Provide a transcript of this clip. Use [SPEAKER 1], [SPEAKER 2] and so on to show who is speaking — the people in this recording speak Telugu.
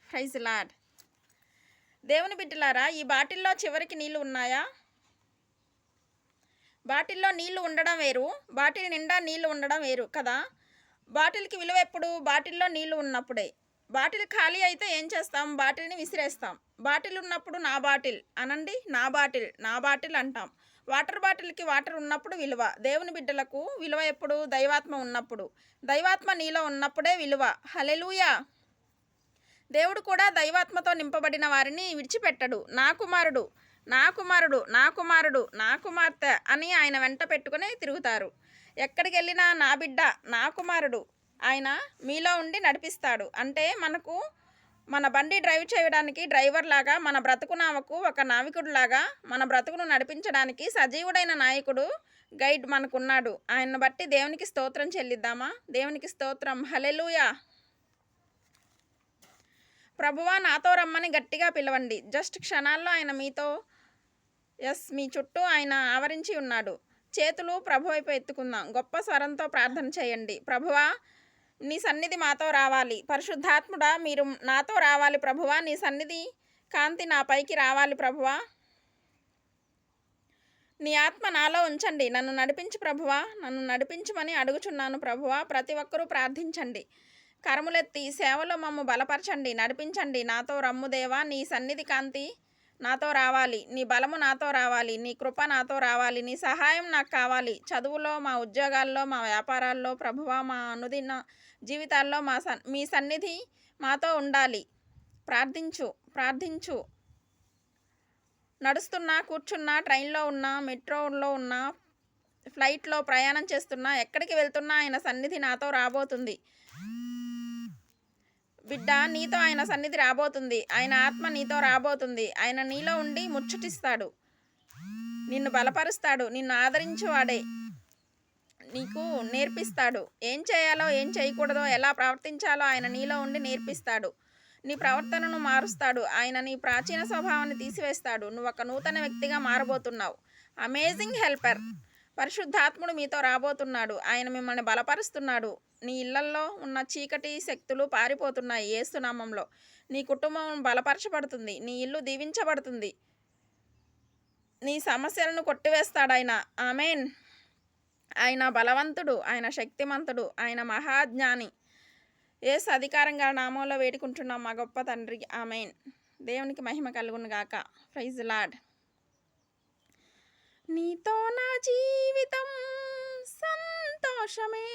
[SPEAKER 1] Praise lord. దేవుని బిడ్డలారా, ఈ బాటిల్లో చివరికి నీళ్ళు ఉన్నాయా? బాటిల్లో నీళ్లు ఉండడం వేరు, బాటిల్ నిండా నీళ్లు ఉండడం వేరు కదా. బాటిల్కి విలువ ఎప్పుడు? బాటిల్లో నీళ్లు ఉన్నప్పుడే. బాటిల్ ఖాళీ అయితే ఏం చేస్తాం? బాటిల్ని విసిరేస్తాం. బాటిల్ ఉన్నప్పుడు నా బాటిల్ అనండి, నా బాటిల్ నా బాటిల్ అంటాం. వాటర్ బాటిల్కి వాటర్ ఉన్నప్పుడు విలువ. దేవుని బిడ్డలకు విలువ ఎప్పుడు? దైవాత్మ ఉన్నప్పుడు. దైవాత్మ నీలో ఉన్నప్పుడే విలువ. హల్లెలూయా. దేవుడు కూడా దైవాత్మతో నింపబడిన వారిని విడిచిపెట్టడు. నా కుమారుడు, నా కుమారుడు, నా కుమారుడు, నా కుమార్తె అని ఆయన వెంట పెట్టుకుని తిరుగుతారు. ఎక్కడికి వెళ్ళినా నా బిడ్డ, నా కుమారుడు, ఆయన మీలో ఉండి నడిపిస్తాడు. అంటే మనకు మన బండి డ్రైవ్ చేయడానికి డ్రైవర్ లాగా, మన బ్రతుకునామకు ఒక నావికుడిలాగా, మన బ్రతుకును నడిపించడానికి సజీవుడైన నాయకుడు, గైడ్ మనకున్నాడు. ఆయన్ని బట్టి దేవునికి స్తోత్రం చెల్లిద్దామా? దేవునికి స్తోత్రం. హల్లెలూయా. ప్రభువా నాతో రమ్మని గట్టిగా పిలవండి. జస్ట్ క్షణాల్లో ఆయన మీతో, మీ చుట్టూ ఆయన ఆవరించి ఉన్నాడు. చేతులు ప్రభు వైపు ఎత్తుకుందాం. గొప్ప స్వరంతో ప్రార్థన చేయండి. ప్రభువా నీ సన్నిధి మాతో రావాలి. పరిశుద్ధాత్ముడా మీరు నాతో రావాలి. ప్రభువా నీ సన్నిధి కాంతి నా పైకి రావాలి. ప్రభువా నీ ఆత్మ నాలో ఉంచండి. నన్ను నడిపించు ప్రభువా, నన్ను నడిపించమని అడుగుచున్నాను ప్రభువా. ప్రతి ఒక్కరూ ప్రార్థించండి. కరములెత్తి సేవలో మమ్ము బలపరచండి, నడిపించండి. నాతో రమ్ము దేవా, నీ సన్నిధి కాంతి నాతో రావాలి, నీ బలము నాతో రావాలి, నీ కృప నాతో రావాలి, నీ సహాయం నాకు కావాలి. చదువులో, మా ఉద్యోగాల్లో, మా వ్యాపారాల్లో ప్రభువా, మా అనుదిన జీవితాల్లో మీ సన్నిధి మాతో ఉండాలి. ప్రార్థించు ప్రార్థించు. నడుస్తున్నా, కూర్చున్నా, ట్రైన్లో ఉన్నా, మెట్రోలో ఉన్నా, ఫ్లైట్లో ప్రయాణం చేస్తున్నా, ఎక్కడికి వెళ్తున్నా ఆయన సన్నిధి నాతో రాబోతుంది. బిడ్డ నీతో ఆయన సన్నిధి రాబోతుంది. ఆయన ఆత్మ నీతో రాబోతుంది. ఆయన నీలో ఉండి ముచ్చటిస్తాడు, నిన్ను బలపరుస్తాడు. నిన్ను ఆదరించేవాడే, నీకు నేర్పిస్తాడు. ఏం చేయాలో ఏం చేయకూడదో, ఎలా ప్రవర్తించాలో ఆయన నీలో ఉండి నేర్పిస్తాడు. నీ ప్రవర్తనను మారుస్తాడు. ఆయన నీ ప్రాచీన స్వభావాన్ని తీసివేస్తాడు. నువ్వు ఒక నూతన వ్యక్తిగా మారబోతున్నావు. అమేజింగ్ హెల్పర్ పరిశుద్ధాత్ముడు మీతో రాబోతున్నాడు. ఆయన మిమ్మల్ని బలపరుస్తున్నాడు. నీ ఇళ్లల్లో ఉన్న చీకటి శక్తులు పారిపోతున్నాయి యేసు నామములో. నీ కుటుంబం బలపరచబడుతుంది. నీ ఇల్లు దీవించబడుతుంది. నీ సమస్యలను కొట్టివేస్తాడు ఆయన. ఆమేన్. ఆయన బలవంతుడు, ఆయన శక్తిమంతుడు, ఆయన మహాజ్ఞాని. యేసు అధికారంగా నామంలో వేడుకుంటున్నాం మా గొప్ప తండ్రి. ఆమేన్. దేవునికి మహిమ కలుగును గాక. Praise lord. నీతో నా జీవితం సంతోషమే,